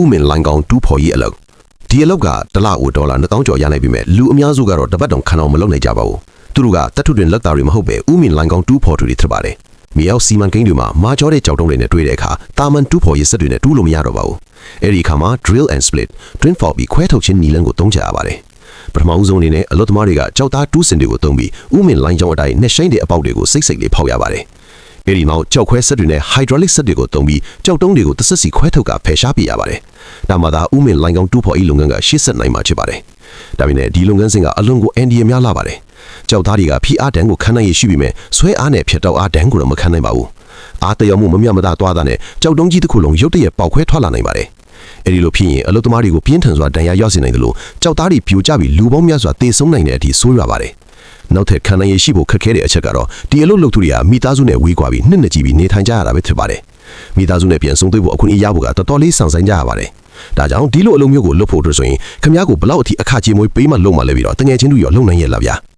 ဥမင်လိုင်းကောင်တူးဖော်ရေးအလုပ်ဒီအလုပ်ကတစ်လကိုဒေါ်လာ2000ကျော်ရနိုင်ပြီမဲ့လူအများစုကတော့တပတ်တောင်ခံအောင်မလုပ်နိုင်ကြပါဘူးသူတို့ကတပ်ထုတွင်လက်သားတွေမဟုတ်ပဲဥမင်လိုင်းကောင်တူးဖော်သူတွေဖြစ်ပါတယ်မြေအောက်စီမံကိန်းတွေမှာမာကျော်တဲ့ကြောက်တုံးတွေနဲ့တွေ့တဲ့အခါတာမန်တူးဖော်ရေးစက်တွေနဲ့တူးလို့မရတော့ပါဘူးအဲ့ဒီအခါမှာ drill and split twin for ပြီးခွဲထုတ်ခြင်းနည်းလမ်းကိုသုံးကြရပါတယ်ပထမဦးဆုံးအနေနဲ့အလုပ်သမားတွေကကြောက်သားတူးစင်တွေကိုသုံးပြီးဥမင်လိုင်းကြောင်းအတိုင်းနှက်ရှိုင်းတဲ့အပေါက်တွေကိုစိတ်တွေဖောက်ရပါတယ်အဲ့ဒီနောက်ကြောက်ခွဲစက်တွေနဲ့ hydraulic စက်တွေကိုသုံးပြီးကြောက်တုံးတွေကိုတစ်စက်စီခွဲထုတ်ကဖယ်ရှားပြရပါတယ်ဒါမှသာဥမင်လိုင်းကောင်တူးဖော်ရေးလုပ်ငန်းကရှေ့ဆက်နိုင်မှာဖြစ်ပါတယ်ဒါပေမဲ့ဒီလုပ်ငန်းစဉ်ကအလွန်ကိုအန်ဒီရများလာပါတယ်ကြောက်သားတွေကဖိအားတန်းကိုခံနိုင်ရရှိပြီးမြဲဆွဲအားနဲ့ဖြတ်တောက်အားတန်းကိုတော့မခံနိုင်ပါဘူးအားတရောမှုမမျှမတသွားတာနဲ့ကြောက်တုံးကြီးတစ်ခုလုံးရုတ်တရက်ပေါက်ခွဲထွက်လာနိုင်ပါတယ်အဲ့ဒီလိုဖြစ်ရင်အလုပ်သမားတွေကိုပြင်းထန်စွာဒဏ်ရာရစေနိုင်တယ်လို့ကြောက်သားတွေပြိုကျပြီးလူပေါင်းများစွာတေဆုံးနိုင်တဲ့အထိဆိုးရွားပါတယ်နောက်ထပ်ခံနိုင်ရရှိဖို့ခက်ခဲတဲ့အချက်ကတော့ဒီအလုပ်လုပ်သူတွေကမိသားစုနဲ့ဝေးကွာပြီးနှစ်နှစ်ကြီးပြီးနေထိုင်ကြရတာပဲဖြစ်ပါတယ်မိသားစုနဲ့ပြန်ဆုံတွေ့ဖို့အခွင့်အရေးရဖို့ကတော်တော်လေးစောင့်ဆိုင်ကြရပါတယ်ဒါကြောင့်ဒီလိုအလုပ်မျိုးကိုလုပ်ဖို့အတွက်ဆိုရင်ခင်ဗျားကိုဘလောက်အထိအခကြေးမွေးပေးမှလုပ်မှလည်းပြီးတော့တငယ်ချင်းတို့ရောလုံနိုင်ရလားဗျာ